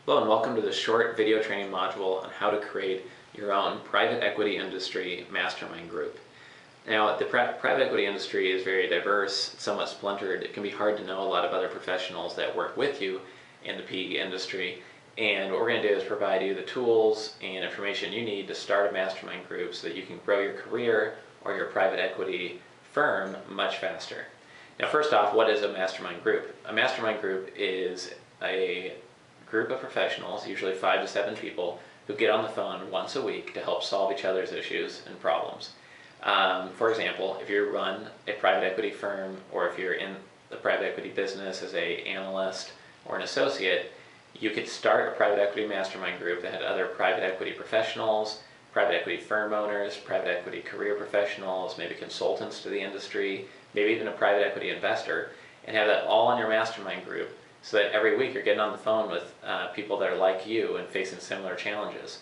Hello and welcome to this short video training module on how to create your own private equity industry mastermind group. Now, the private equity industry is very diverse, somewhat splintered. It can be hard to know a lot of other professionals that work with you in the PE industry. And what we're going to do is provide you the tools and information you need to start a mastermind group so that you can grow your career or your private equity firm much faster. Now, first off, what is a mastermind group? A mastermind group is a group of professionals, usually 5 to 7 people, who get on the phone once a week to help solve each other's issues and problems. For example, if you run a private equity firm, or if you're in the private equity business as an analyst or an associate, you could start a private equity mastermind group that had other private equity professionals, private equity firm owners, private equity career professionals, maybe consultants to the industry, maybe even a private equity investor, and have that all in your mastermind group, so that every week you're getting on the phone with people that are like you and facing similar challenges.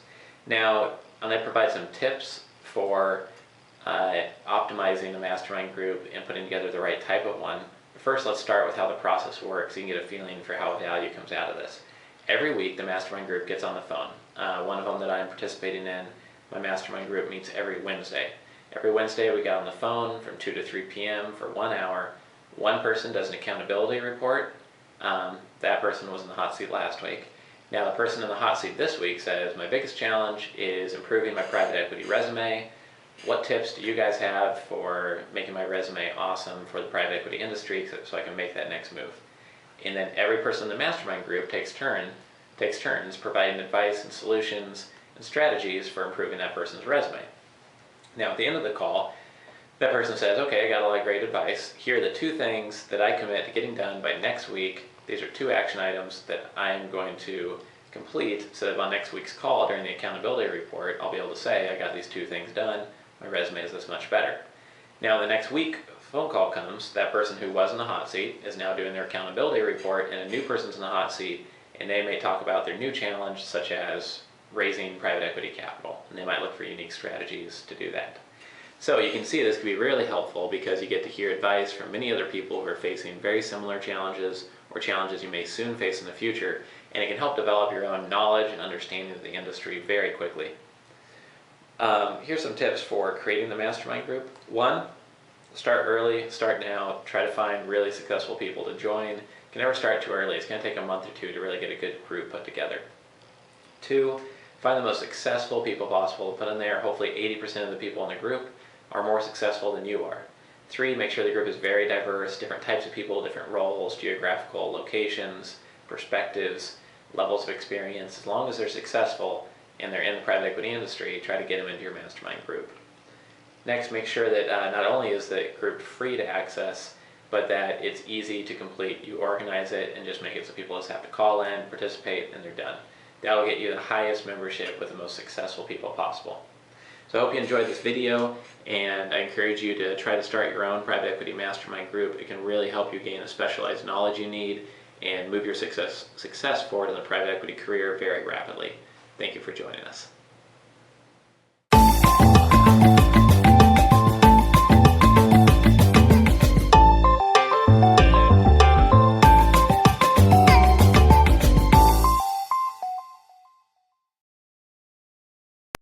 Now, I'm going to provide some tips for optimizing a mastermind group and putting together the right type of one. First, let's start with how the process works so you can get a feeling for how value comes out of this. Every week, the mastermind group gets on the phone. One of them that I'm participating in, my mastermind group meets every Wednesday. Every Wednesday, we get on the phone from 2 to 3 p.m. for 1 hour. One person does an accountability report. That person was in the hot seat last week. Now, the person in the hot seat this week says, my biggest challenge is improving my private equity resume. What tips do you guys have for making my resume awesome for the private equity industry so I can make that next move? And then every person in the mastermind group takes turns providing advice and solutions and strategies for improving that person's resume. Now, at the end of the call, that person says, okay, I got a lot of great advice. Here are the 2 things that I commit to getting done by next week. These are 2 action items that I'm going to complete so that on next week's call during the accountability report, I'll be able to say, I got these 2 things done. My resume is this much better. Now, the next week, phone call comes. That person who was in the hot seat is now doing their accountability report, and a new person's in the hot seat, and they may talk about their new challenge, such as raising private equity capital, and they might look for unique strategies to do that. So you can see this can be really helpful because you get to hear advice from many other people who are facing very similar challenges or challenges you may soon face in the future, and it can help develop your own knowledge and understanding of the industry very quickly. Here's some tips for creating the mastermind group. 1, start early, start now, try to find really successful people to join. You can never start too early. It's going to take a month or 2 to really get a good group put together. 2, find the most successful people possible to put in there. Hopefully 80% of the people in the group are more successful than you are. 3, make sure the group is very diverse, different types of people, different roles, geographical locations, perspectives, levels of experience. As long as they're successful and they're in the private equity industry, try to get them into your mastermind group. Next, make sure that not only is the group free to access, but that it's easy to complete. You organize it and just make it so people just have to call in, participate, and they're done. That'll get you the highest membership with the most successful people possible. So I hope you enjoyed this video, and I encourage you to try to start your own private equity mastermind group. It can really help you gain the specialized knowledge you need and move your success forward in the private equity career very rapidly. Thank you for joining us.